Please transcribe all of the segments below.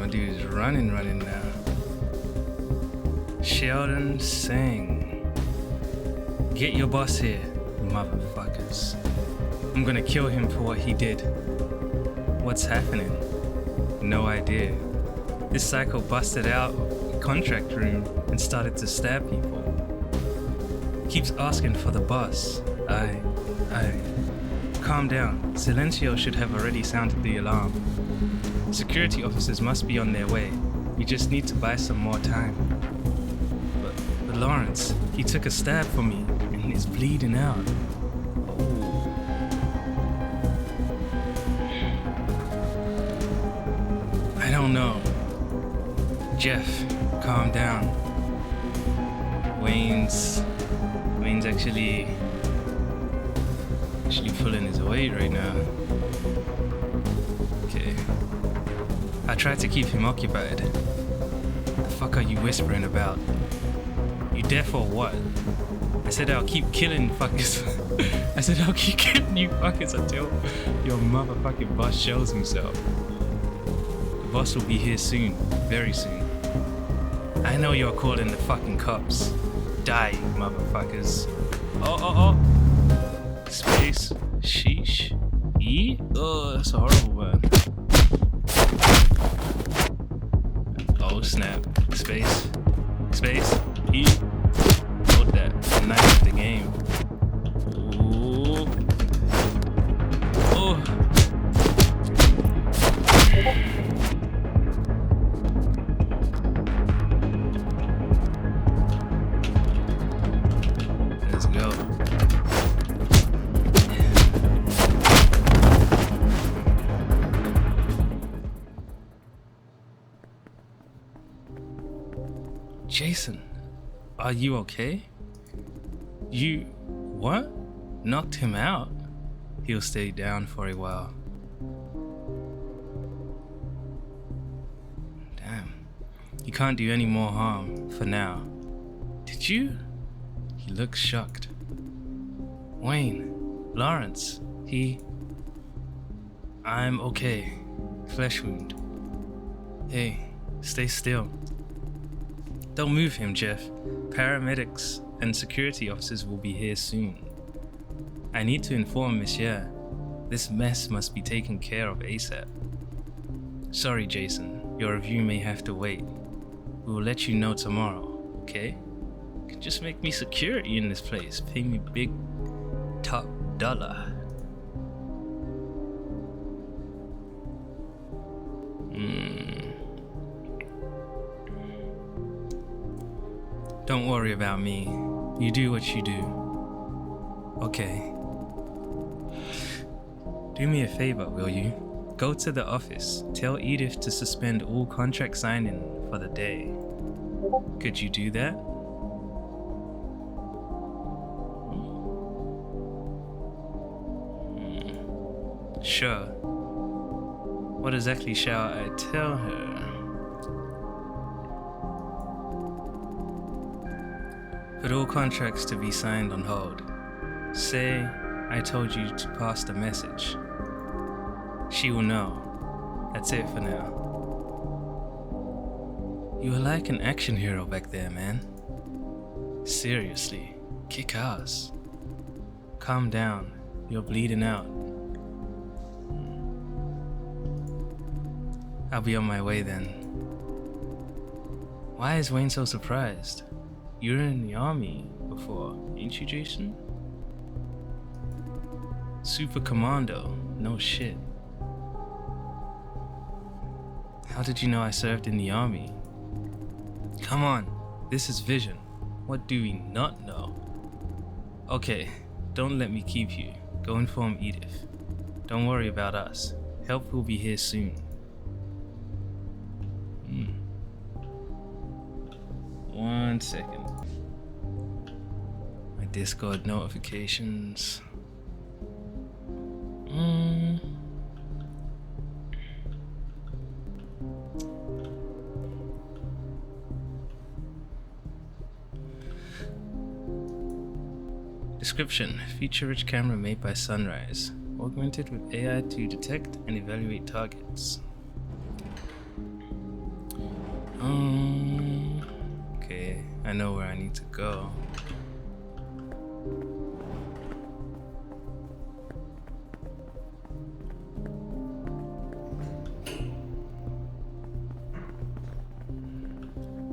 dude's running now. Sheldon Sang. Get your boss here, motherfuckers. I'm gonna kill him for what he did. What's happening? No idea. This psycho busted out the contract room and started to stab people. Keeps asking for the boss. Calm down. Silencio should have already sounded the alarm. Security officers must be on their way. We just need to buy some more time. But Lawrence, he took a stab for me and is bleeding out. Oh. I don't know. Jeff, calm down. Wayne's actually pulling his weight right now. Okay. I tried to keep him occupied. The fuck are you whispering about? You deaf or what? I said I'll keep killing fuckers. I said I'll keep killing you fuckers until your motherfucking boss shows himself. The boss will be here soon, very soon. I know you're calling the fucking cops. Die, you motherfuckers. Oh. Space. Sheesh. E? Oh, that's a horrible word. Oh, snap. Space. E. Hold that. Knife the game. Ooh. Oh. Let's go. Jason, are you okay? You... what? Knocked him out? He'll stay down for a while. Damn. You can't do any more harm, for now. Did you? He looks shocked. Wayne, Lawrence, I'm okay. Flesh wound. Hey, stay still. Don't move him, Jeff. Paramedics and security officers will be here soon. I need to inform Monsieur. This mess must be taken care of ASAP. Sorry, Jason. Your review may have to wait. We will let you know tomorrow, okay? You can just make me security in this place. Pay me big top dollar. Don't worry about me. You do what you do. Okay. Do me a favor, will you? Go to the office. Tell Edith to suspend all contract signing for the day. Could you do that? Sure. What exactly shall I tell her? Put all contracts to be signed on hold. Say I told you to pass the message. She will know. That's it for now. You were like an action hero back there, man. Seriously, kick ass. Calm down. You're bleeding out. I'll be on my way then. Why is Wayne so surprised? You were in the army before, ain't you, Jason? Super Commando, no shit. How did you know I served in the army? Come on, this is Vision. What do we not know? Okay, don't let me keep you. Go inform Edith. Don't worry about us. Help will be here soon. 1 second. My Discord notifications. Description: feature-rich camera made by Sunrise, augmented with AI to detect and evaluate targets. Okay, I know where I need to go.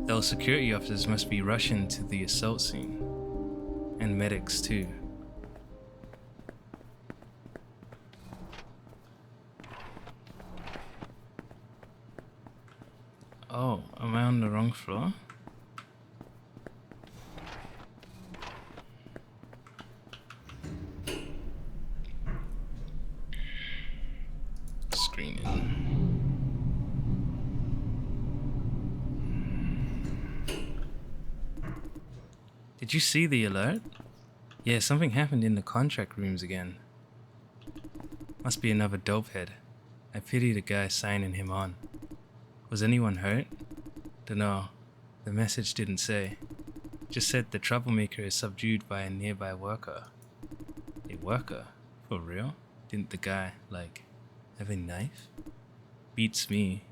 Those security officers must be rushing to the assault scene. And medics too. Oh, am I on the wrong floor? Screening. Did you see the alert? Yeah, something happened in the contract rooms again. Must be another dopehead. I pity the guy signing him on. Was anyone hurt? Dunno. The message didn't say. Just said the troublemaker is subdued by a nearby worker. A worker? For real? Didn't the guy, have a knife? Beats me.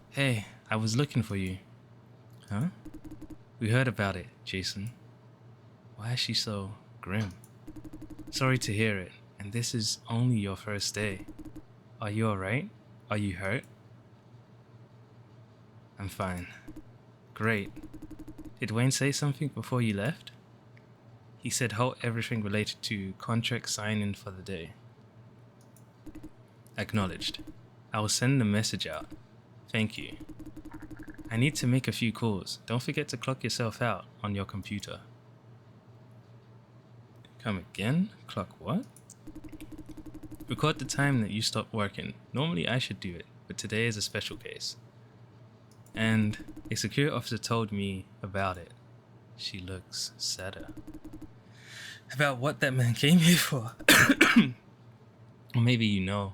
Hey, I was looking for you. Huh? We heard about it, Jason. Why is she so grim? Sorry to hear it, and this is only your first day. Are you alright? Are you hurt? I'm fine. Great. Did Wayne say something before you left? He said halt everything related to contract signing for the day. Acknowledged. I will send the message out. Thank you. I need to make a few calls. Don't forget to clock yourself out on your computer. Come again? Clock what? Record the time that you stopped working. Normally I should do it, but today is a special case. And a security officer told me about it. She looks sadder. About what that man came here for. Or maybe you know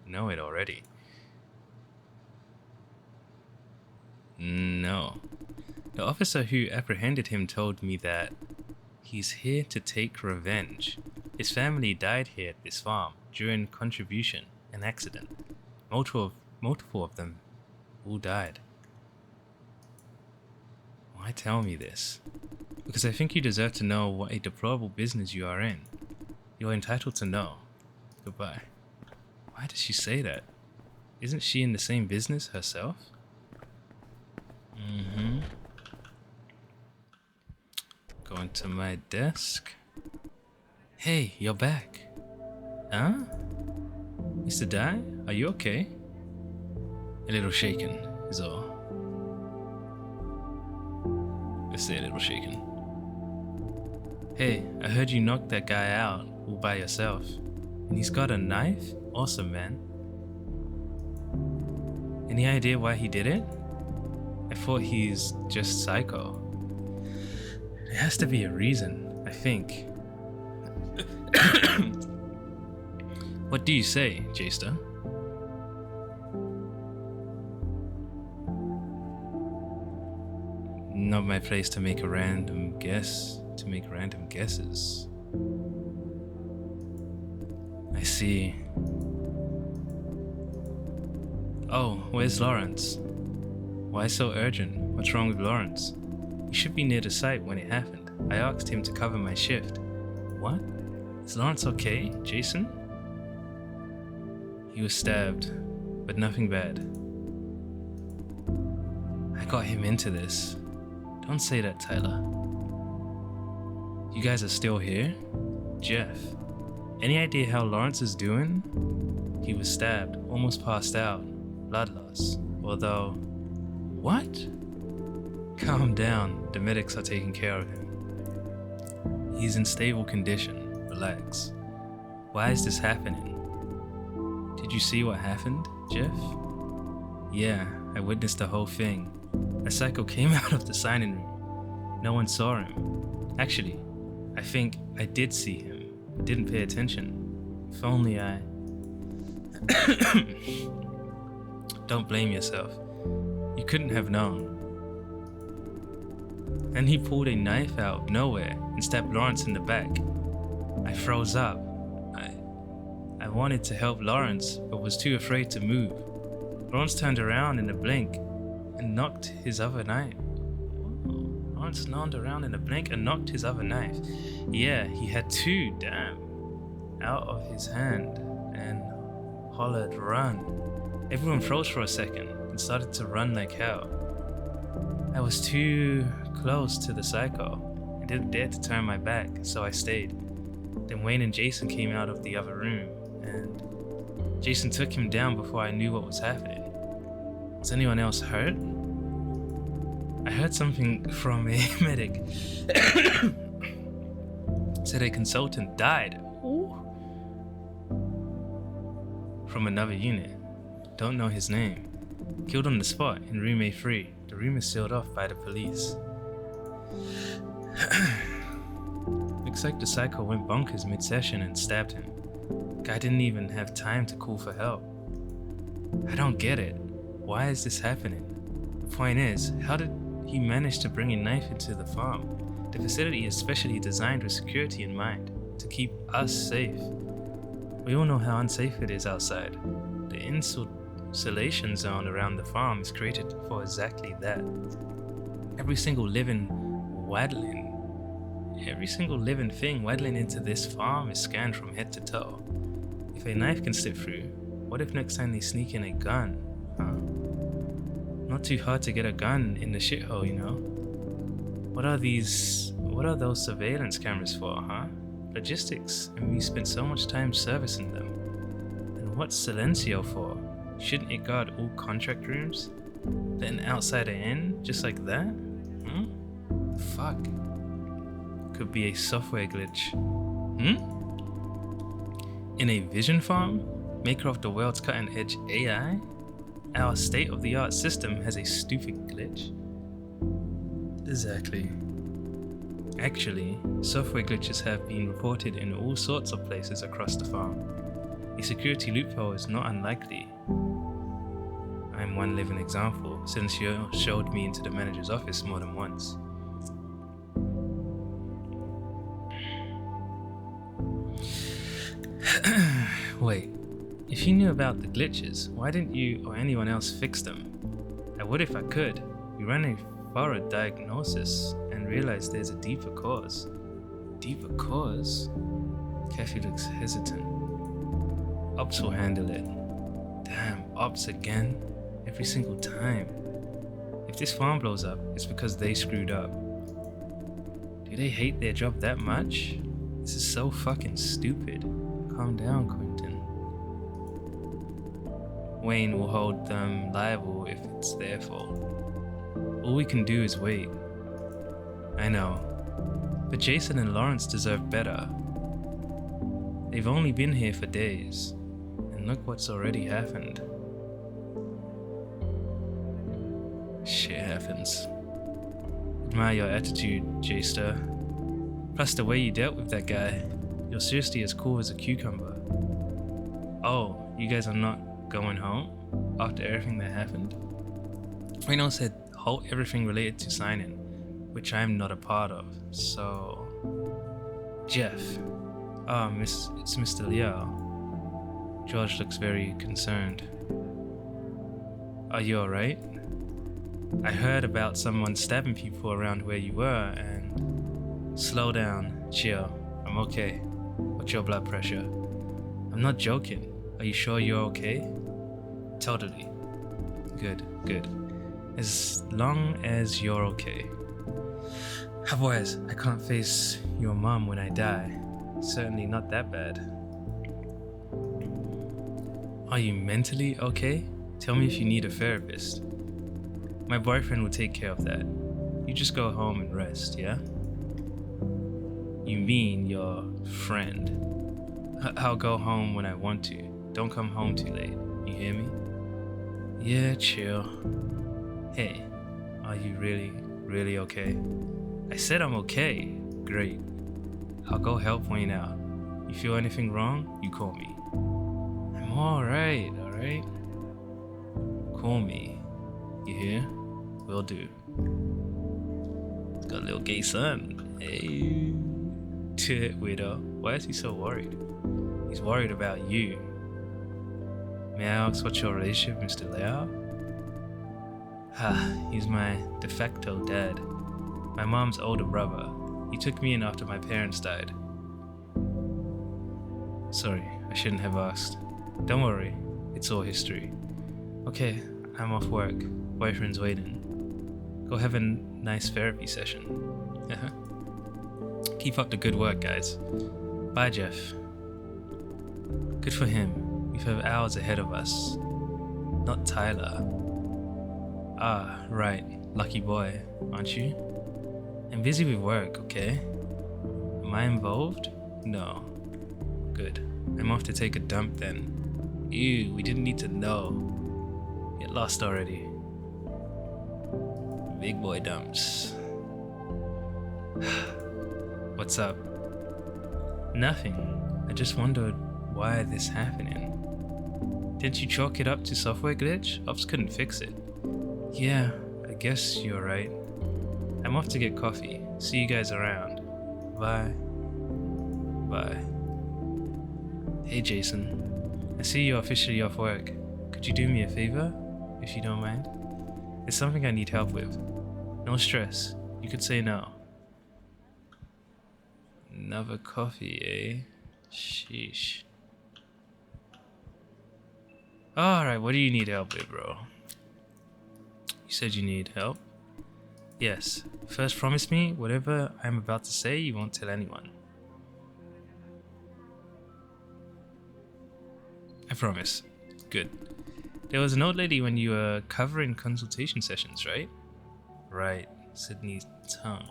it already. No. The officer who apprehended him told me that he's here to take revenge. His family died here at this farm during contribution, an accident. Multiple of them all died. Why tell me this? Because I think you deserve to know what a deplorable business you are in. You're entitled to know. Goodbye. Why does she say that? Isn't she in the same business herself? Going to my desk. Hey, you're back. Huh? Mr. Dai, are you okay? A little shaken, is all. Let's say a little shaken. Hey, I heard you knocked that guy out all by yourself. And he's got a knife? Awesome, man. Any idea why he did it? I thought he's just psycho. There has to be a reason, I think. What do you say, J-Star? Not my place to make random guesses. I see. Oh, where's Lawrence? Why so urgent? What's wrong with Lawrence? He should be near the site when it happened. I asked him to cover my shift. What? Is Lawrence okay, Jason? He was stabbed, but nothing bad. I got him into this. Don't say that, Tyler. You guys are still here? Jeff, any idea how Lawrence is doing? He was stabbed, almost passed out, blood loss. Although, what? Calm down, the medics are taking care of him. He's in stable condition, relax. Why is this happening? Did you see what happened, Jeff? Yeah, I witnessed the whole thing. A psycho came out of the signing room. No one saw him. Actually, I think I did see him, but didn't pay attention. If only I... Don't blame yourself. You couldn't have known. Then he pulled a knife out of nowhere and stabbed Lawrence in the back. I froze up. I wanted to help Lawrence, but was too afraid to move. Lawrence turned around in a blink and knocked his other knife. Lawrence turned around in a blink and knocked his other knife. Yeah, he had two, damn, out of his hand and hollered, "Run." Everyone froze for a second and started to run like hell. I was too close to the psycho. I didn't dare to turn my back, so I stayed. Then Wayne and Jason came out of the other room, and Jason took him down before I knew what was happening. Was anyone else hurt? I heard something from a medic. Said a consultant died. Ooh. From another unit. Don't know his name. Killed on the spot in room A3. The room is sealed off by the police. Looks like the psycho went bonkers mid-session and stabbed him. Guy didn't even have time to call for help. I don't get it. Why is this happening? The point is, how did he manage to bring a knife into the farm? The facility is specially designed with security in mind, to keep us safe. We all know how unsafe it is outside. The insulation zone around the farm is created for exactly that. Every single living thing waddling into this farm is scanned from head to toe. If a knife can slip through, what if next time they sneak in a gun? Huh? Not too hard to get a gun in the shithole, you know? What are those surveillance cameras for, huh? Logistics, and we spent so much time servicing them. And what's Silencio for? Shouldn't it guard all contract rooms? Let an outsider in, just like that? Fuck. Could be a software glitch. In a vision farm? Maker of the world's cutting-edge AI? Our state-of-the-art system has a stupid glitch? Exactly. Actually, software glitches have been reported in all sorts of places across the farm. A security loophole is not unlikely. I'm one living example, since you showed me into the manager's office more than once. Wait, if you knew about the glitches, why didn't you or anyone else fix them? I would if I could. We ran a thorough diagnosis and realized there's a deeper cause. Deeper cause? Kathy looks hesitant. Ops will handle it. Damn, Ops again? Every single time. If this farm blows up, it's because they screwed up. Do they hate their job that much? This is so fucking stupid. Calm down, Quentin. Wayne will hold them liable if it's their fault. All we can do is wait. I know. But Jason and Lawrence deserve better. They've only been here for days. And look what's already happened. Shit happens. Admire your attitude, J-Star. Plus the way you dealt with that guy. You're seriously as cool as a cucumber. Oh, you guys are not going home? After everything that happened? Reno said halt everything related to signing, which I'm not a part of, so... Jeff. It's Mr. Liao. George looks very concerned. Are you alright? I heard about someone stabbing people around where you were and... Slow down, chill, I'm okay. What's your blood pressure? I'm not joking. Are you sure you're okay? Totally. Good. As long as you're okay. Otherwise, I can't face your mom when I die. Certainly not that bad. Are you mentally okay? Tell me if you need a therapist. My boyfriend will take care of that. You just go home and rest, yeah? You mean your friend. I'll go home when I want to. Don't come home too late. You hear me? Yeah, chill. Hey, are you really okay? I said I'm okay. Great. I'll go help Wayne out. You feel anything wrong, you call me. I'm alright? Call me. You hear? Will do. Got a little gay son. Hey. Weirdo. Why is he so worried? He's worried about you. May I ask what's your relationship, Mr. Liao? He's my de facto dad. My mom's older brother. He took me in after my parents died. Sorry, I shouldn't have asked. Don't worry, it's all history. Okay, I'm off work. Boyfriend's waiting. Go have a nice therapy session. Keep up the good work, guys. Bye, Jeff. Good for him. We have hours ahead of us. Not Tyler. Ah, right. Lucky boy, aren't you? I'm busy with work, okay? Am I involved? No. Good. I'm off to take a dump then. Ew, we didn't need to know. Get lost already. Big boy dumps. What's up? Nothing. I just wondered why this happening. Didn't you chalk it up to software glitch? Ops couldn't fix it. Yeah, I guess you're right. I'm off to get coffee. See you guys around. Bye. Bye. Hey Jason. I see you're officially off work. Could you do me a favor? If you don't mind? It's something I need help with. No stress. You could say no. Another coffee, eh? Sheesh. Alright, what do you need help with, bro? You said you need help? Yes. First promise me, whatever I'm about to say, you won't tell anyone. I promise. Good. There was an old lady when you were covering consultation sessions, right? Right. Sydney Tung.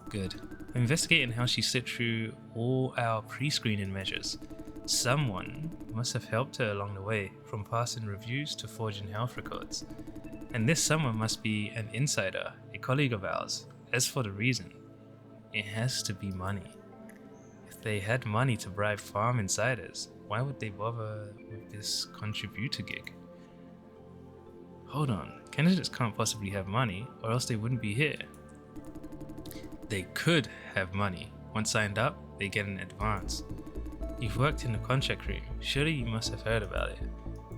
Good. I'm investigating how she slipped through all our pre-screening measures. Someone must have helped her along the way, from passing reviews to forging health records. And this someone must be an insider, a colleague of ours. As for the reason, it has to be money. If they had money to bribe farm insiders, why would they bother with this contributor gig? Hold on, candidates can't possibly have money, or else they wouldn't be here. They could have money. Once signed up, they get an advance. You've worked in the contract room, surely you must have heard about it.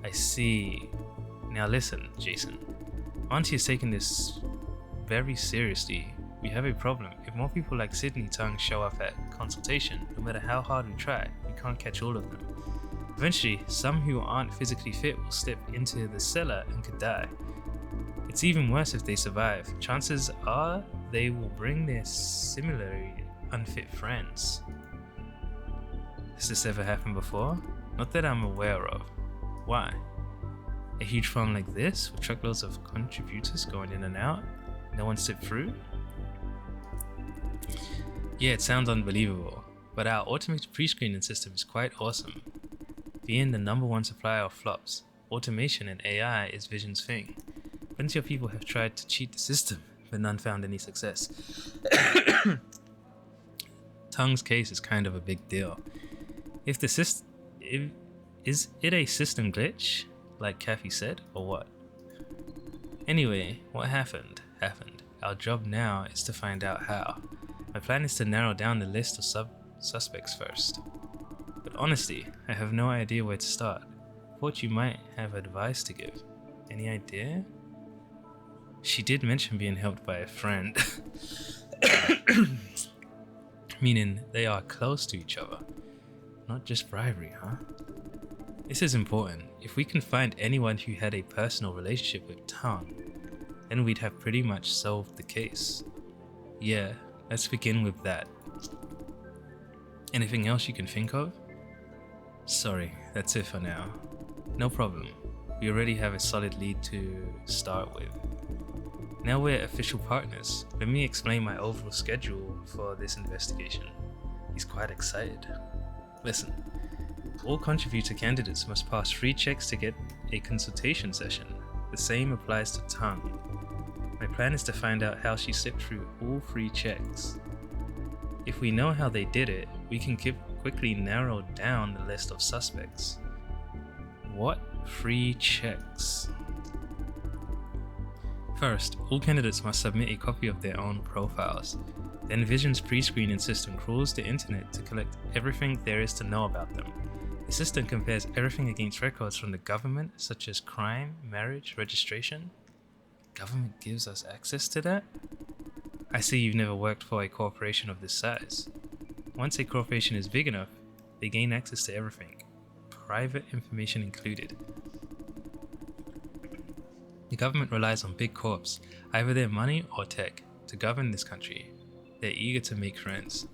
I see. Now listen, Jason. Auntie is taking this very seriously. We have a problem. If more people like Sydney Tung show up at consultation, no matter how hard we try, we can't catch all of them. Eventually, some who aren't physically fit will slip into the cellar and could die. It's even worse if they survive. Chances are they will bring their similarly unfit friends. Has this ever happened before? Not that I'm aware of. Why? A huge farm like this, with truckloads of contributors going in and out? No one slipped through? Yeah, it sounds unbelievable, but our automated pre-screening system is quite awesome. Being the #1 supplier of flops, automation and AI is Vision's thing. Plenty of people have tried to cheat the system, but none found any success. Tung's case is kind of a big deal. Is it a system glitch, like Kathy said, or what? Anyway, what happened. Our job now is to find out how. My plan is to narrow down the list of suspects first. But honestly, I have no idea where to start. Thought you might have advice to give. Any idea? She did mention being helped by a friend. Meaning they are close to each other. Not just bribery, huh? This is important. If we can find anyone who had a personal relationship with Tung, then we'd have pretty much solved the case. Yeah, let's begin with that. Anything else you can think of? Sorry, that's it for now. No problem. We already have a solid lead to start with. Now we're official partners. Let me explain my overall schedule for this investigation. He's quite excited. Listen, all contributor candidates must pass 3 checks to get a consultation session. The same applies to Tung. My plan is to find out how she slipped through all 3 checks. If we know how they did it, we can quickly narrow down the list of suspects. What 3 checks? First, all candidates must submit a copy of their own profiles. Then Vision's pre-screening system crawls the internet to collect everything there is to know about them. The system compares everything against records from the government, such as crime, marriage, registration. Government gives us access to that? I see you've never worked for a corporation of this size. Once a corporation is big enough, they gain access to everything, private information included. The government relies on big corps, either their money or tech, to govern this country. They're eager to make friends.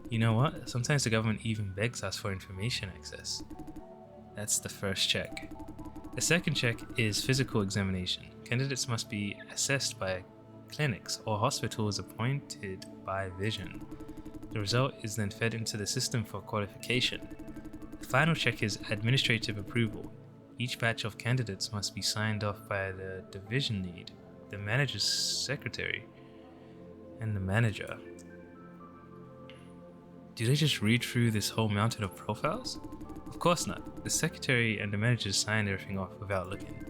You know what? Sometimes the government even begs us for information access. That's the first check. The second check is physical examination. Candidates must be assessed by clinics or hospitals appointed by Vision. The result is then fed into the system for qualification. The final check is administrative approval. Each batch of candidates must be signed off by the division lead, the manager's secretary, and the manager. Do they just read through this whole mountain of profiles? Of course not. The secretary and the manager sign everything off without looking.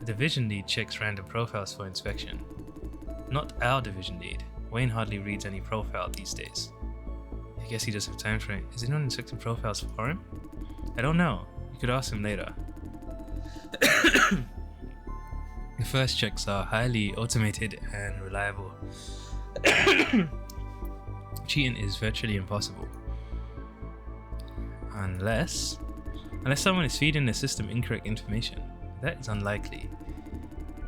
The division lead checks random profiles for inspection. Not our division lead. Wayne hardly reads any profile these days. I guess he doesn't have time for it. Is anyone inspecting profiles for him? I don't know. You could ask him later. The first checks are highly automated and reliable. Cheating is virtually impossible. Unless someone is feeding the system incorrect information. That is unlikely.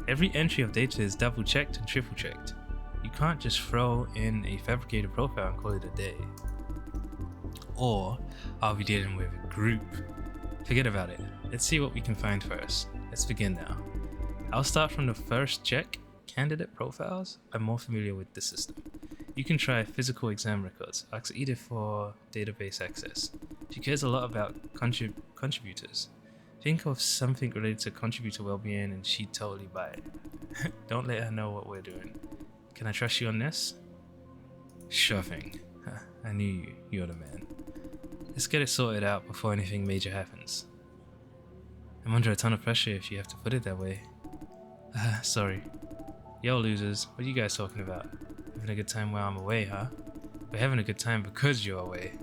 Every entry of data is double checked and triple checked. You can't just throw in a fabricated profile and call it a day. Or I'll be dealing with a group. Forget about it. Let's see what we can find first. Let's begin now. I'll start from the first check. Candidate profiles. I'm more familiar with the system. You can try physical exam records. Ask Edith for database access. She cares a lot about contributors. Think of something related to contributor well-being and she'd totally buy it. Don't let her know what we're doing. Can I trust you on this? Sure thing. I knew you're the man. Let's get it sorted out before anything major happens. I'm under a ton of pressure if you have to put it that way. Sorry. Yo losers, what are you guys talking about? Having a good time while I'm away, huh? We're having a good time because you're away.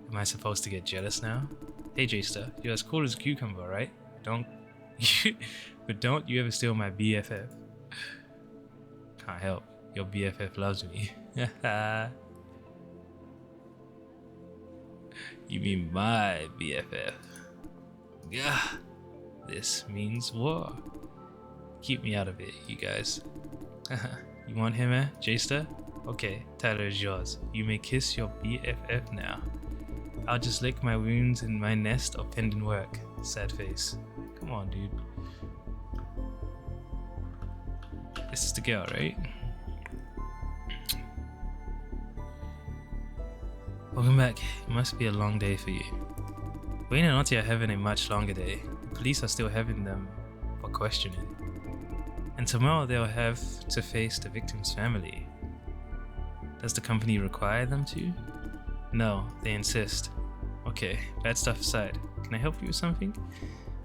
Am I supposed to get jealous now? Hey J-Star, you're as cool as a cucumber, right? But don't you ever steal my BFF. Can't help, your BFF loves me. You mean my BFF? Gah, this means war. Keep me out of it, you guys. You want him, J-Star? Okay, Tyler is yours. You may kiss your BFF now. I'll just lick my wounds in my nest of pending work. Sad face. Come on, dude. This is the girl, right? Welcome back. It must be a long day for you. Wayne and Auntie are having a much longer day. The police are still having them for questioning. And tomorrow they'll have to face the victim's family. Does the company require them to? No, they insist. Okay, bad stuff aside. Can I help you with something?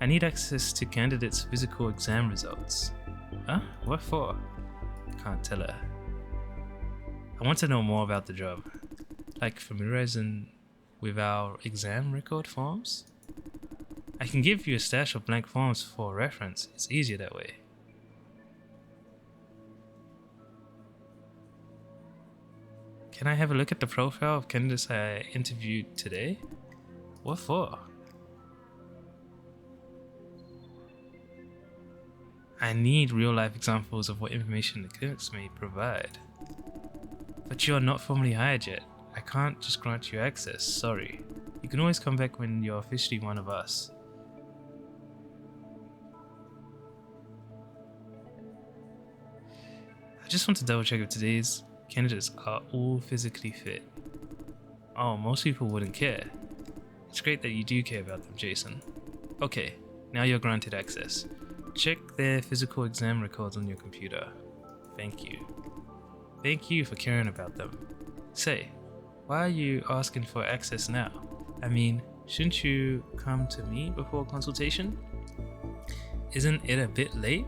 I need access to candidates' physical exam results. Huh? What for? Can't tell her. I want to know more about the job. Like familiarizing with our exam record forms? I can give you a stash of blank forms for reference. It's easier that way. Can I have a look at the profile of candidates I interviewed today? What for? I need real-life examples of what information the clinics may provide. But you are not formally hired yet. I can't just grant you access, sorry. You can always come back when you're officially one of us. I just want to double check if today's candidates are all physically fit. Oh, most people wouldn't care. It's great that you do care about them, Jason. Okay, now you're granted access. Check their physical exam records on your computer. Thank you. Thank you for caring about them. Say, why are you asking for access now? I mean, shouldn't you come to me before consultation? Isn't it a bit late?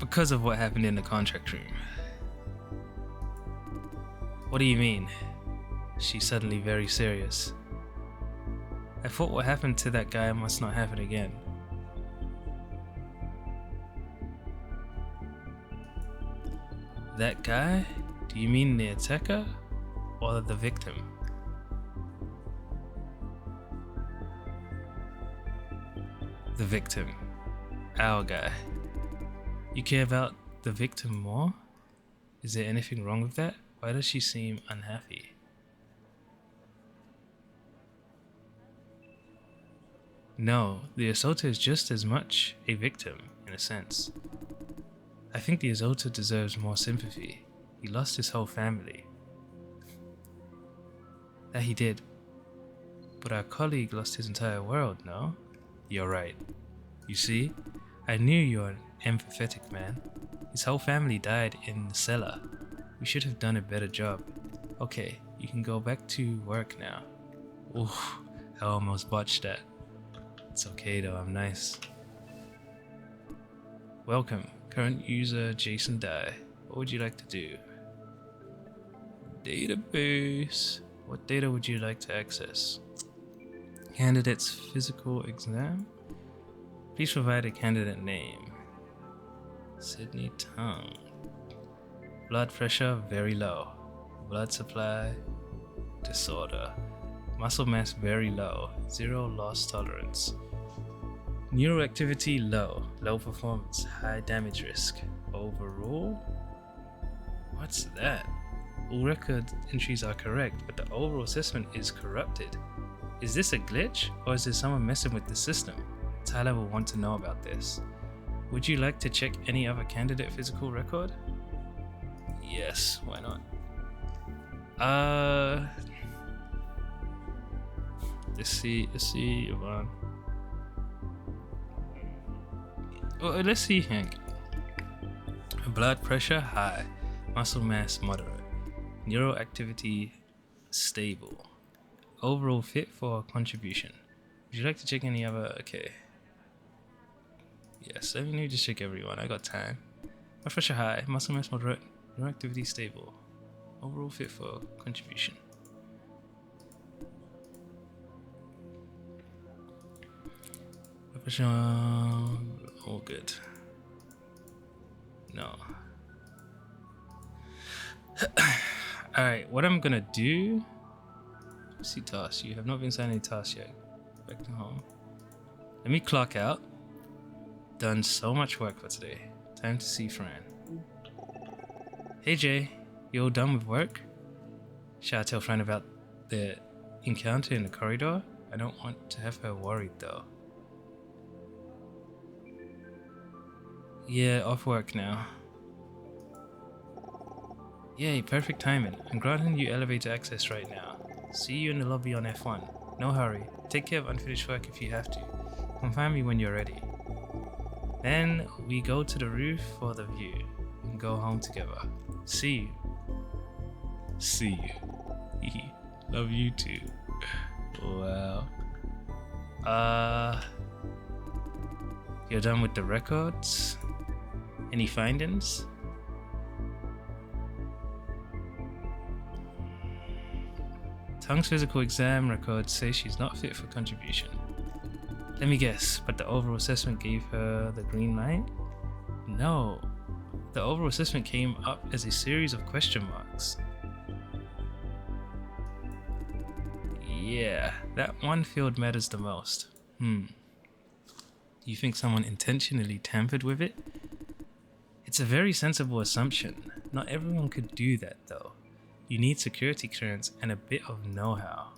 because of what happened in the contract room. What do you mean? She's suddenly very serious. I thought what happened to that guy must not happen again. That guy? Do you mean the attacker or the victim? The victim. Our guy. You care about the victim more? Is there anything wrong with that? Why does she seem unhappy? No, the assaulter is just as much a victim, in a sense. I think the assaulter deserves more sympathy. He lost his whole family. That he did. But our colleague lost his entire world, no? You're right. You see, I knew you're an empathetic man. His whole family died in the cellar. We should have done a better job. Okay, you can go back to work now. Oof, I almost botched that. It's okay though, I'm nice. Welcome, current user Jason Dye. What would you like to do? Database. What data would you like to access? Candidate's physical exam? Please provide a candidate name. Sydney Tongue. Blood pressure very low. Blood supply disorder. Muscle mass very low. Zero loss tolerance. Neuroactivity low. Low performance. High damage risk. Overall? What's that? All record entries are correct, but the overall assessment is corrupted. Is this a glitch, or is there someone messing with the system? Tyler will want to know about this. Would you like to check any other candidate physical record? Yes, why not? Let's see, Yvonne. Oh, let's see, Hank. Blood pressure high, muscle mass moderate, neuroactivity stable, overall fit for contribution. Would you like to check any other? Okay. Yes, let me just check everyone. I got time. Blood pressure high, muscle mass moderate, neuroactivity stable, overall fit for contribution. Blood pressure, all good. No. Alright, what I'm gonna do. See tasks. You have not been assigned any tasks yet. Back to home. Let me clock out. Done so much work for today. Time to see Fran. Hey Jay, you all done with work? Shall I tell Fran about the encounter in the corridor? I don't want to have her worried though. Yeah, off work now. Yay, perfect timing. I'm granting you elevator access right now. See you in the lobby on F1. No hurry. Take care of unfinished work if you have to. Come find me when you're ready. Then we go to the roof for the view and go home together. See you. See you. Love you too. Wow. You're done with the records? Any findings? Tongue's physical exam records say she's not fit for contribution. Let me guess, but the overall assessment gave her the green light? No. The overall assessment came up as a series of question marks. Yeah, that one field matters the most. You think someone intentionally tampered with it? It's a very sensible assumption. Not everyone could do that though. You need security clearance and a bit of know-how.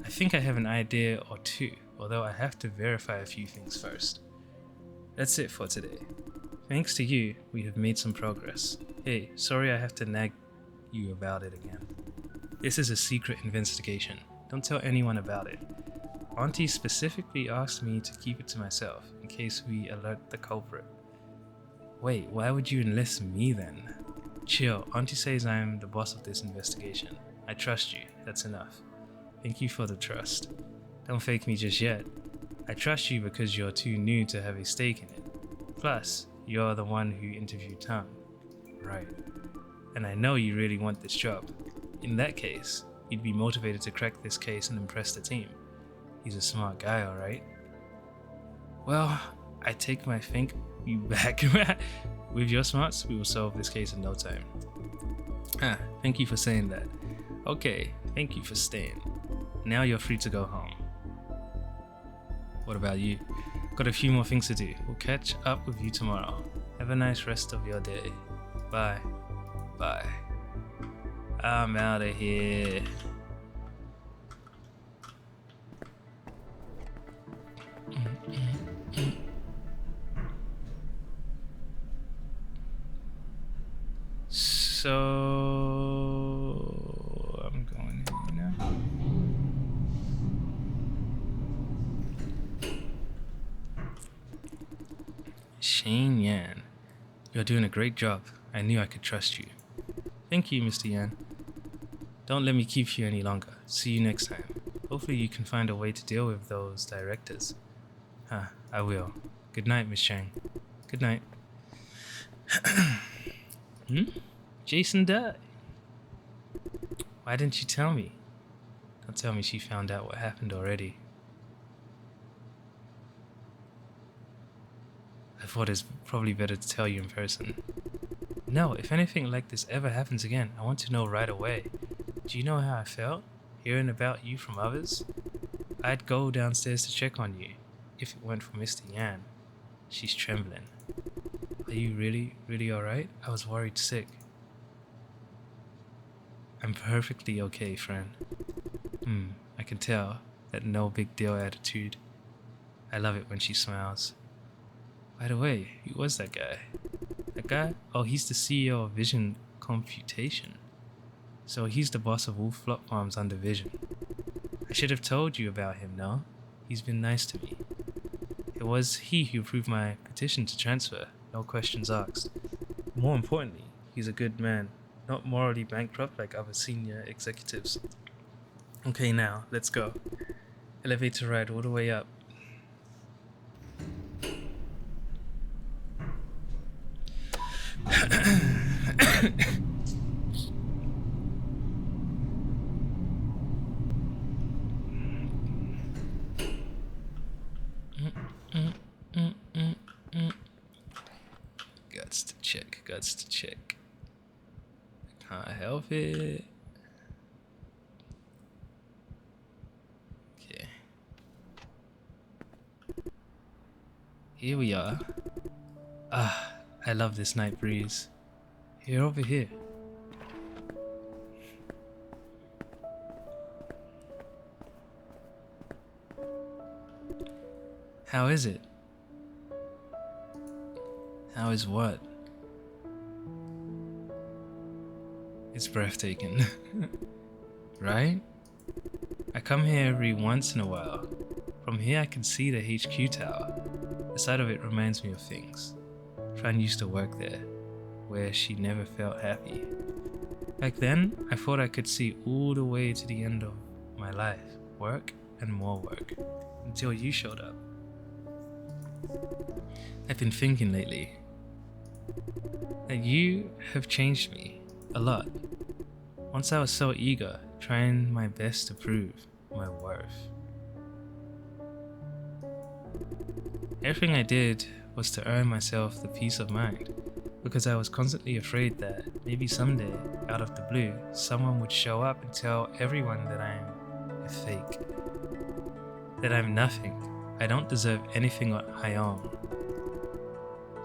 I think I have an idea or two, although I have to verify a few things first. That's it for today. Thanks to you, we have made some progress. Hey, sorry I have to nag you about it again. This is a secret investigation. Don't tell anyone about it. Auntie specifically asked me to keep it to myself, in case we alert the culprit. Wait, why would you enlist me then? Chill, Auntie says I'm the boss of this investigation. I trust you, that's enough. Thank you for the trust. Don't fake me just yet. I trust you because you're too new to have a stake in it. Plus, you're the one who interviewed Tom. Right. And I know you really want this job. In that case, you'd be motivated to crack this case and impress the team. He's a smart guy, alright? Well, I take my think you back. With your smarts, we will solve this case in no time. Thank you for saying that. Okay, thank you for staying. Now you're free to go home. What about you? Got a few more things to do. We'll catch up with you tomorrow. Have a nice rest of your day. Bye. Bye. I'm out of here. So I'm going in now. Shane Yan, you're doing a great job. I knew I could trust you. Thank you, Mr. Yan. Don't let me keep you any longer. See you next time. Hopefully you can find a way to deal with those directors. I will. Good night, Miss Chang. Good night. Jason died. Why didn't you tell me? Don't tell me she found out what happened already. I thought it's probably better to tell you in person. No, if anything like this ever happens again, I want to know right away. Do you know how I felt? Hearing about you from others? I'd go downstairs to check on you, if it weren't for Mr. Yan. She's trembling. Are you really alright? I was worried sick. I'm perfectly okay, friend. I can tell that no big deal attitude. I love it when she smiles. By the way, who was that guy? That guy? Oh, he's the CEO of Vision Computation. So he's the boss of Wolf Flop Farms under Vision. I should have told you about him, no? He's been nice to me. It was he who approved my petition to transfer, no questions asked. More importantly, he's a good man, not morally bankrupt like other senior executives. Okay, now, let's go. Elevator ride all the way up. Guts to check. Can't help it. Okay. Here we are. I love this night breeze. Here, over here. How is it? How is what? It's breathtaking. Right? I come here every once in a while. From here I can see the HQ tower. The sight of it reminds me of things. Fran used to work there, where she never felt happy. Back then, I thought I could see all the way to the end of my life. Work and more work. Until you showed up. I've been thinking lately that you have changed me a lot. Once I was so eager, trying my best to prove my worth. Everything I did was to earn myself the peace of mind, because I was constantly afraid that maybe someday, out of the blue, someone would show up and tell everyone that I'm a fake. That I'm nothing. I don't deserve anything I own.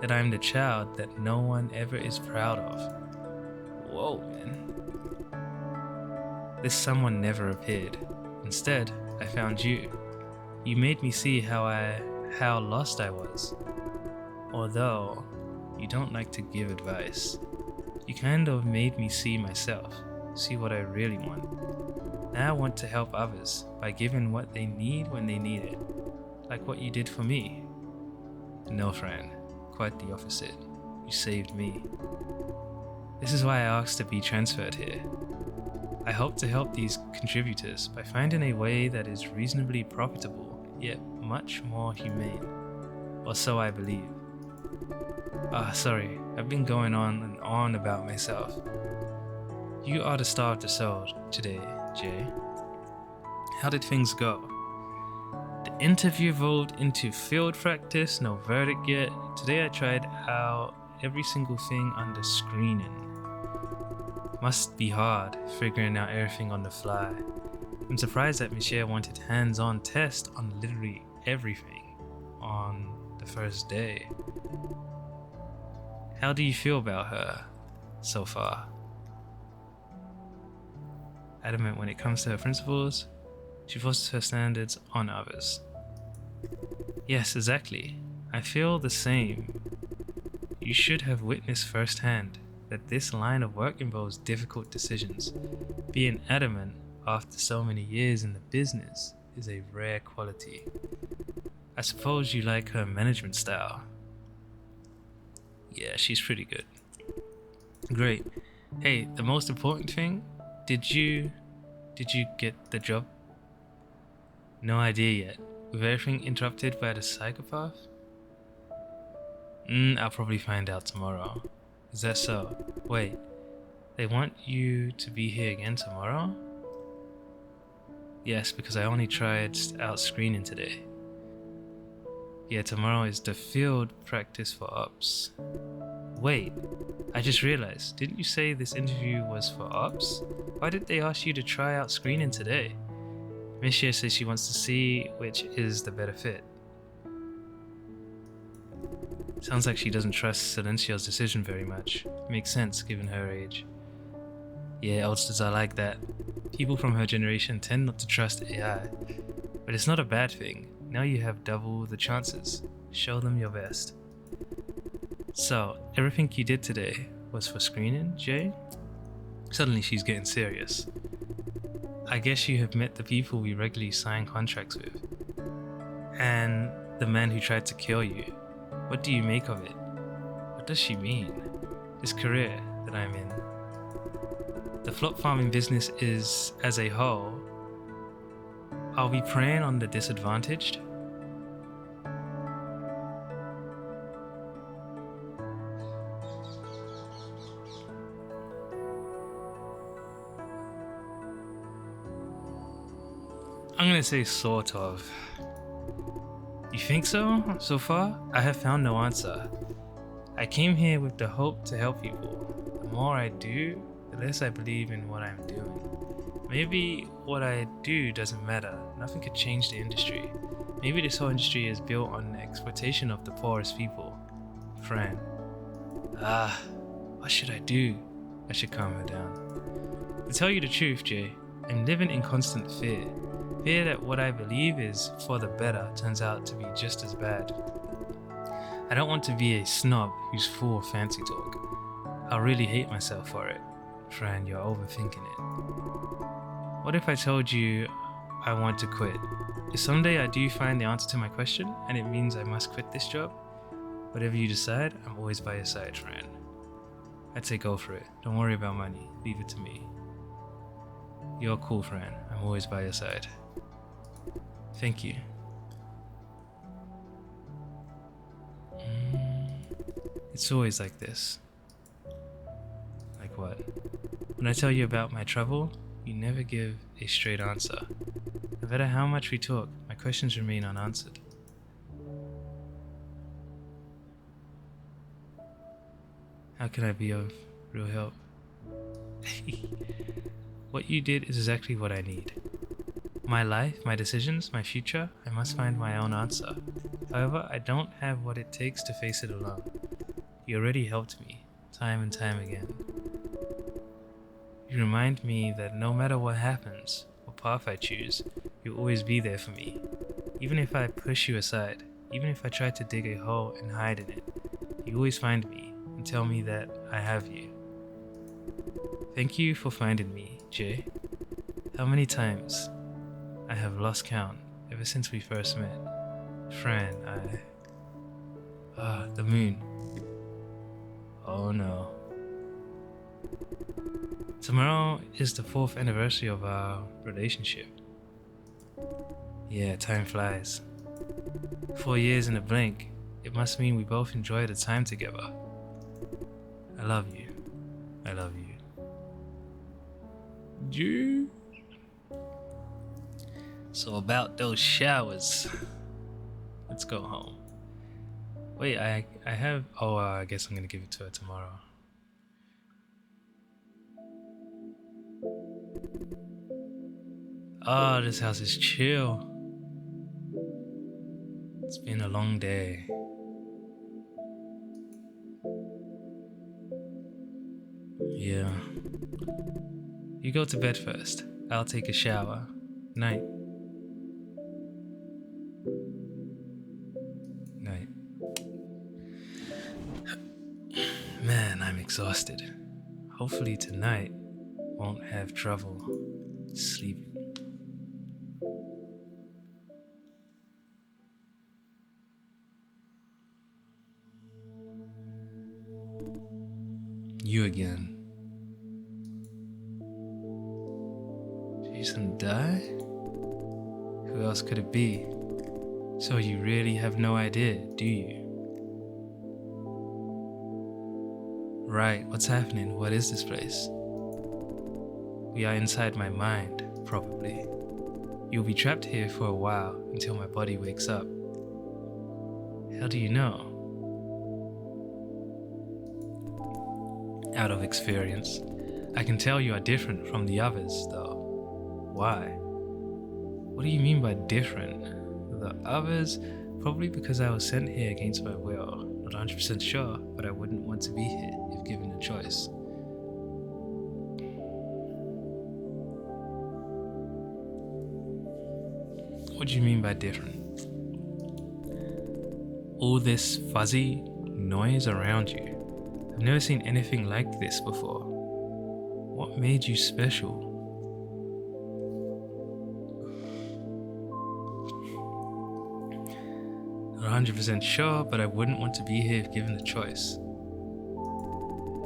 That I'm the child that no one ever is proud of. Whoa, man. This someone never appeared. Instead, I found you. You made me see how lost I was. Although you don't like to give advice, you kind of made me see myself, see what I really want. Now I want to help others by giving what they need when they need it, like what you did for me. No, friend, quite the opposite. You saved me. This is why I asked to be transferred here. I hope to help these contributors by finding a way that is reasonably profitable, yet much more humane. Or so I believe. Sorry, I've been going on and on about myself. You are the star of the show today, Jay. How did things go? The interview evolved into field practice, no verdict yet. Today I tried out every single thing under screening. Must be hard, figuring out everything on the fly. I'm surprised that Michelle wanted hands-on test on literally everything on the first day. How do you feel about her so far? Adamant when it comes to her principles, she forces her standards on others. Yes, exactly. I feel the same. You should have witnessed firsthand that this line of work involves difficult decisions. Being adamant after so many years in the business is a rare quality. I suppose you like her management style. Yeah, she's pretty good. Great. Hey, the most important thing, did you get the job? No idea yet. With everything interrupted by the psychopath? I'll probably find out tomorrow. Is that so? Wait, they want you to be here again tomorrow? Yes, because I only tried out screening today. Yeah, tomorrow is the field practice for ops. Wait, I just realized, didn't you say this interview was for ops? Why did they ask you to try out screening today? Michelle says she wants to see which is the better fit. Sounds like she doesn't trust Silencio's decision very much. Makes sense given her age. Yeah, oldsters are like that. People from her generation tend not to trust AI. But it's not a bad thing. Now you have double the chances. Show them your best. So, everything you did today was for screening, Jay? Suddenly she's getting serious. I guess you have met the people we regularly sign contracts with. And the man who tried to kill you. What do you make of it? What does she mean? This career that I'm in. The flop farming business is, as a whole, are we preying on the disadvantaged? I'm gonna say sort of. You think so? So far, I have found no answer. I came here with the hope to help people. The more I do, the less I believe in what I'm doing. Maybe what I do doesn't matter. Nothing could change the industry. Maybe this whole industry is built on the exploitation of the poorest people. Fran. What should I do? I should calm her down. To tell you the truth, Jay, I'm living in constant fear. Fear that what I believe is for the better turns out to be just as bad. I don't want to be a snob who's full of fancy talk. I'll really hate myself for it. Fran, you're overthinking it. What if I told you I want to quit? If someday I do find the answer to my question and it means I must quit this job, whatever you decide, I'm always by your side, Fran. I'd say go for it. Don't worry about money. Leave it to me. You're cool, Fran. I'm always by your side. Thank you. It's always like this. Like what? When I tell you about my trouble, you never give a straight answer. No matter how much we talk, my questions remain unanswered. How can I be of real help? What you did is exactly what I need. My life, my decisions, my future, I must find my own answer. However, I don't have what it takes to face it alone. You already helped me, time and time again. You remind me that no matter what happens, what path I choose, you'll always be there for me. Even if I push you aside, even if I try to dig a hole and hide in it, you always find me and tell me that I have you. Thank you for finding me, Jay. How many times I have lost count ever since we first met. Fran, the moon. Oh no. Tomorrow is the 4th anniversary of our relationship. Yeah, time flies. 4 years in a blink. it must mean we both enjoy the time together. I love you. I love you. You. So about those showers. Let's go home. Wait, I have. Oh, I guess I'm gonna give it to her tomorrow. Oh, this house is chill. It's been a long day. Yeah. You go to bed first. I'll take a shower. Night. Night. Man, I'm exhausted. Hopefully tonight won't have trouble sleeping. You again. Jason die? Who else could it be? So you really have no idea, do you? Right, what's happening? What is this place? We are inside my mind, probably. You'll be trapped here for a while until my body wakes up. How do you know? Out of experience. I can tell you are different from the others, though. Why? What do you mean by different? The others? Probably because I was sent here against my will. Not 100% sure, but I wouldn't want to be here if given a choice. What do you mean by different? All this fuzzy noise around you. I've never seen anything like this before. What made you special? Not 100% sure, but I wouldn't want to be here if given the choice.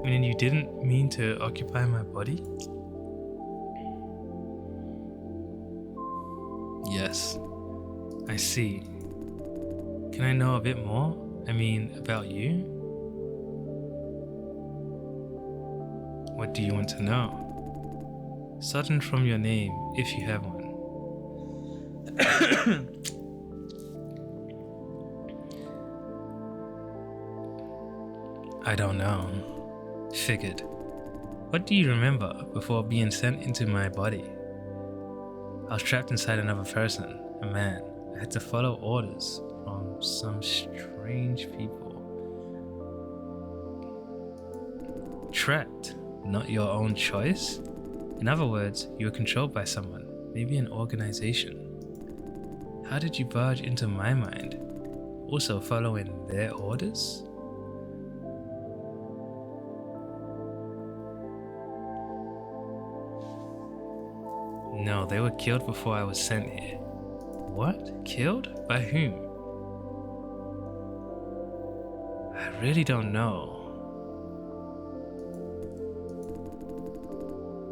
Meaning you didn't mean to occupy my body? Yes, I see. Can I know a bit more? I mean, about you? What do you want to know? Certain from your name, if you have one. I don't know. Figured. What do you remember before being sent into my body? I was trapped inside another person, a man. I had to follow orders from some strange people. Trapped? Not your own choice? In other words, you were controlled by someone, maybe an organization. How did you barge into my mind? Also following their orders? No, they were killed before I was sent here. What? Killed? By whom? I really don't know.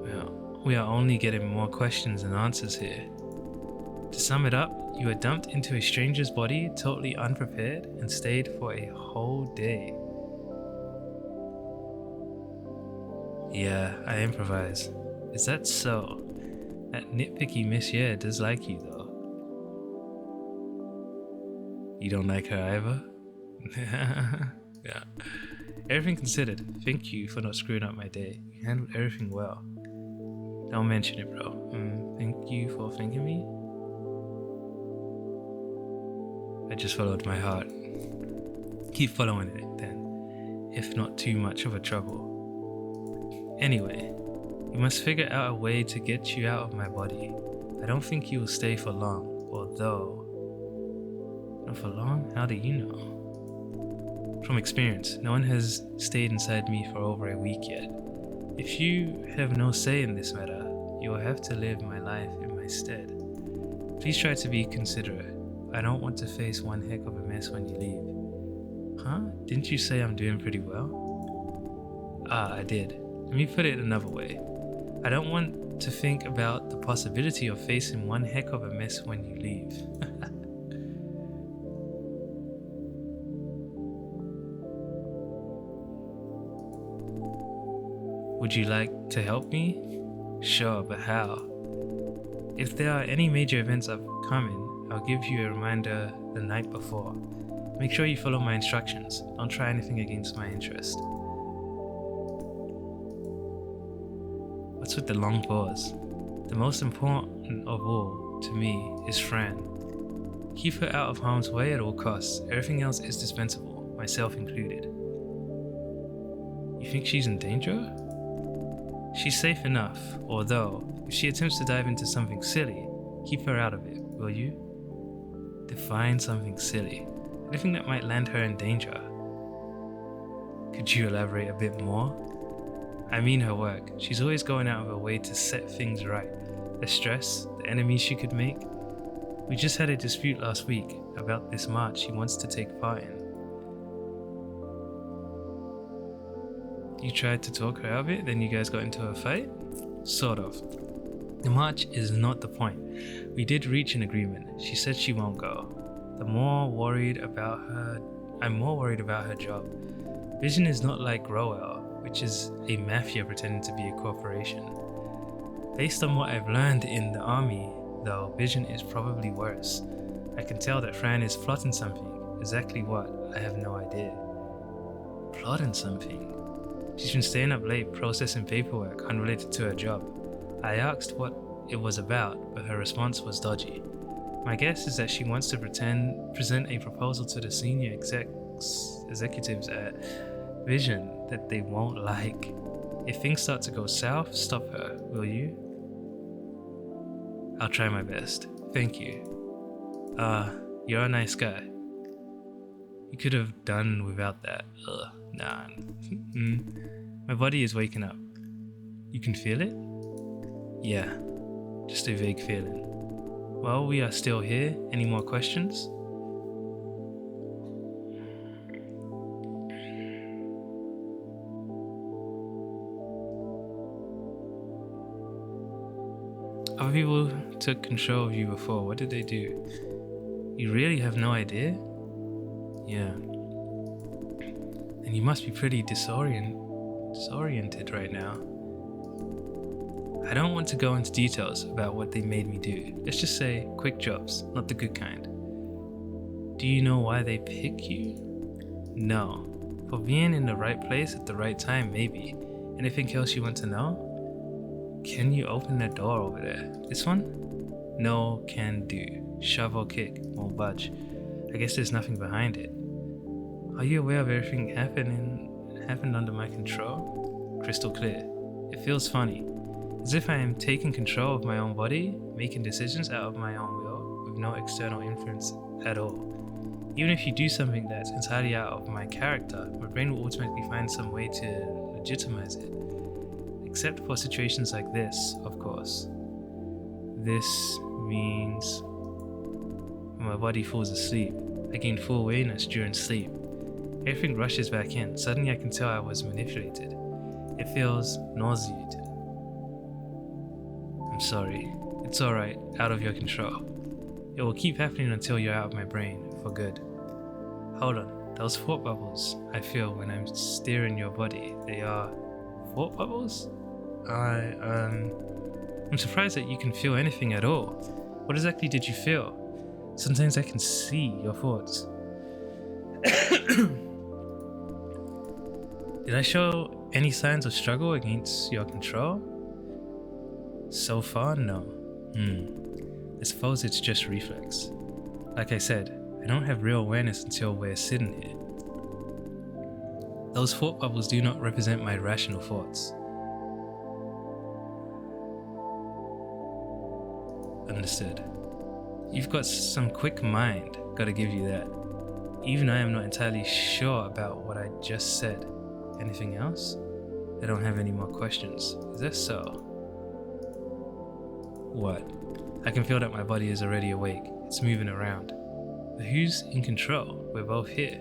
Well, we are only getting more questions than answers here. To sum it up, you were dumped into a stranger's body, totally unprepared, and stayed for a whole day. Yeah, I improvise. Is that so? That nitpicky Miss Ye does like you, though. You don't like her either? Yeah. Everything considered, thank you for not screwing up my day. You handled everything well. Don't mention it, bro. Thank you for thanking me? I just followed my heart. Keep following it, then, if not too much of a trouble. Anyway, we must figure out a way to get you out of my body. I don't think you will stay for long, although... Not for long? How do you know? From experience, no one has stayed inside me for over a week yet. If you have no say in this matter, you will have to live my life in my stead. Please try to be considerate. I don't want to face one heck of a mess when you leave. Huh? Didn't you say I'm doing pretty well? Ah, I did. Let me put it another way. I don't want to think about the possibility of facing one heck of a mess when you leave. Would you like to help me? Sure, but how? If there are any major events upcoming, I'll give you a reminder the night before. Make sure you follow my instructions. Don't try anything against my interest. What's with the long pause? The most important of all, to me, is Fran. Keep her out of harm's way at all costs. Everything else is dispensable, myself included. You think she's in danger? She's safe enough, although, if she attempts to dive into something silly, keep her out of it, will you? Define something silly. Anything that might land her in danger. Could you elaborate a bit more? I mean her work. She's always going out of her way to set things right. The stress, the enemies she could make. We just had a dispute last week about this march she wants to take part in. You tried to talk her out of it, then you guys got into a fight? Sort of. The march is not the point. We did reach an agreement. She said she won't go. I'm more worried about her job. Vision is not like Roel, which is a mafia pretending to be a corporation. Based on what I've learned in the army, though, Vision is probably worse. I can tell that Fran is plotting something. Exactly what, I have no idea. Plotting something? She's been staying up late processing paperwork unrelated to her job. I asked what it was about, but her response was dodgy. My guess is that she wants to present a proposal to the senior executives at Vision that they won't like. If things start to go south, stop her, will you? I'll try my best. Thank you. You're a nice guy. You could have done without that. Nah. My body is waking up. You can feel it? Yeah, just a vague feeling. Well, we are still here. Any more questions? Other people took control of you before. What did they do? You really have no idea? Yeah. And you must be pretty disoriented right now. I don't want to go into details about what they made me do. Let's just say quick jobs, not the good kind. Do you know why they pick you? No. For being in the right place at the right time, maybe. Anything else you want to know? Can you open that door over there? This one? No, can do. Shove or kick, won't budge. I guess there's nothing behind it. Are you aware of everything happened under my control? Crystal clear. It feels funny. As if I am taking control of my own body, making decisions out of my own will, with no external influence at all. Even if you do something that's entirely out of my character, my brain will automatically find some way to legitimize it. Except for situations like this, of course. This means when my body falls asleep, I gain full awareness during sleep. Everything rushes back in. Suddenly I can tell I was manipulated. It feels nauseated. I'm sorry. It's alright, out of your control. It will keep happening until you're out of my brain, for good. Hold on, those thought bubbles I feel when I'm steering your body, they are thought bubbles? I'm surprised that you can feel anything at all. What exactly did you feel? Sometimes I can see your thoughts. Did I show any signs of struggle against your control? So far, no. I suppose it's just reflex. Like I said, I don't have real awareness until we're sitting here. Those thought bubbles do not represent my rational thoughts. Understood. You've got some quick mind, gotta give you that. Even I am not entirely sure about what I just said. Anything else? I don't have any more questions. Is that so? What? I can feel that my body is already awake. It's moving around. But who's in control? We're both here.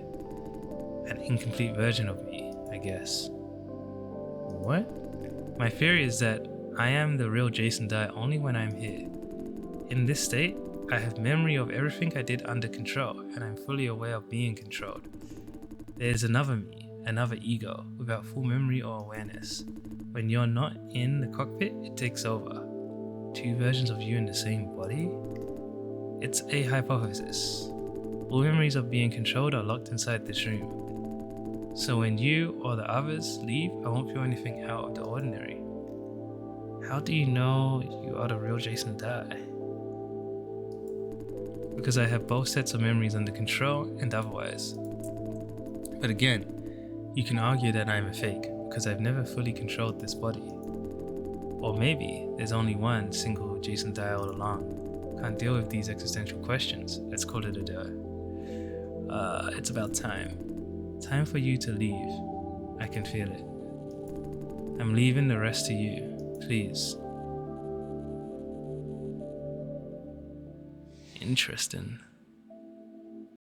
An incomplete version of me, I guess. What? My theory is that I am the real Jason Dye only when I'm here. In this state, I have memory of everything I did under control, and I'm fully aware of being controlled. There's another me, another ego, without full memory or awareness. When you're not in the cockpit, it takes over. Two versions of you in the same body? It's a hypothesis. All memories of being controlled are locked inside this room. So when you or the others leave, I won't feel anything out of the ordinary. How do you know you are the real Jason Dye? Because I have both sets of memories under control and otherwise. But again, you can argue that I'm a fake because I've never fully controlled this body. Or maybe there's only one single Jason Dye all along. Can't deal with these existential questions. Let's call it a day. It's about time. Time for you to leave. I can feel it. I'm leaving the rest to you. Please. Interesting.